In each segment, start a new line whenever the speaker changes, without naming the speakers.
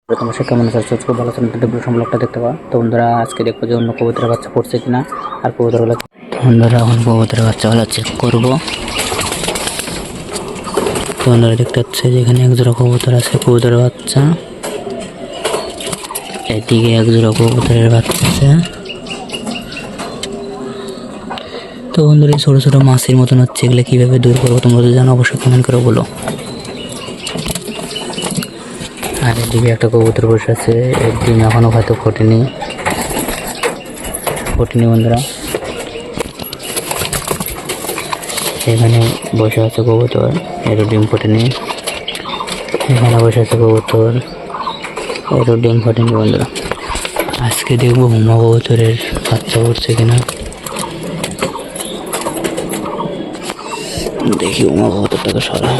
তোমার সে কেমন আছে? খুব ভালো আছেন? প্রথম ব্লগটা দেখতে পাওয়া তো বন্ধুরা, আজকে দেখবো যে অন্য কবুতরের বাচ্চা পড়ছে কিনা। আর কবুতরগুলো তো বন্ধুরা, এখন কবুতরের বাচ্চাগুলো চেক করবো। তো বন্ধুরা দেখতে পাচ্ছে যে এখানে এক জোড়া কবুতর আছে, কবুতরের বাচ্চা। এদিকে এক জোড়া কবুতরের বাচ্চা। তো বন্ধুরা, ছোট ছোট মাছের মতন হচ্ছে, এগুলো কিভাবে দূর করবো তোমরা যদি জানো অবশ্যই কমেন্ট করে বলো। আর এদিকে একটা কবুতর বসে আছে, এর ডিম এখনো হয়তো ফোটেনি বন্ধুরা। এখানে বসে আছে কবুতর, এরও ডিম ফোটেনি। এখানে বসে আছে কবুতর, এরও ডিম ফোটেনি বন্ধুরা। আজকে দেখবো হুমা কবুতরের বাচ্চা উঠছে কিনা। দেখি হুমা কবুতরটাকে সরা।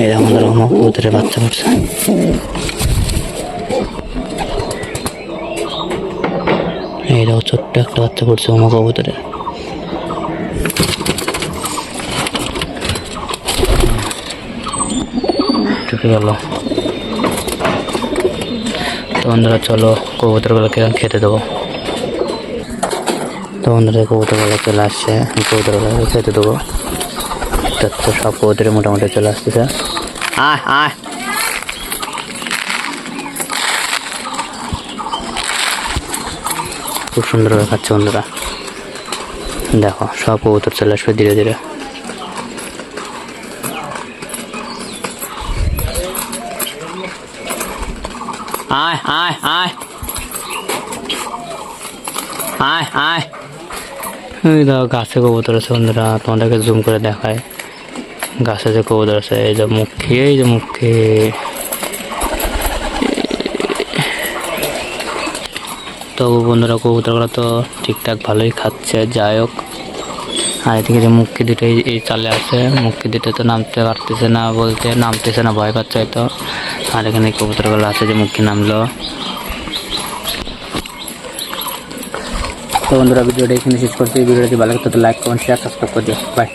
এই আমাদের হুমা কবুতরের বাচ্চা উঠছে। এইটাও ছোট্ট একটা বাচ্চা পড়ছে হুমা কবুতরের। ঢুকে গেল। তো বন্ধুরা চলো কবুতরগুলোকে খেতে দেবো। তো বন্ধুরা কবুতরগুলো চলে আসছে, কবুতরগুলোকে খেতে দেবো। তো সব কবুতরে মোটামুটি চলে আসতেছে। আয় আয়, খুব সুন্দরভাবে খাচ্ছে বন্ধুরা। দেখো সব কবুতর চলে আসবে ধীরে ধীরে। আয় আয় আয় আয় আয়। এই দেখো গাছে কবুতর আছে বন্ধুরা, তোমাদেরকে জুম করে দেখায়। গাছে যে কবুতর আছে, এই যে মুখে, এই যে মুখে। তো বন্ধুরা কবুতরগুলো তো ঠিকঠাক ভালোই খাচ্ছে, যাই হোক। আর এদিকে যে মুখে দুটো এই চালে আছে, মুখে দুটো তো নামতে পারতেছে না, বলতে নামতেছে না, ভয় পাচ্ছে হয়তো। আর এখানে কবুতরগুলো আছে যে মুখে নামলো। তো বন্ধুরা ভিডিওটা এখানে শেষ করছি। ভিডিওটি ভালো লাগলে তো লাইক কমেন্ট শেয়ার সাবস্ক্রাইব করে দিও। বাই।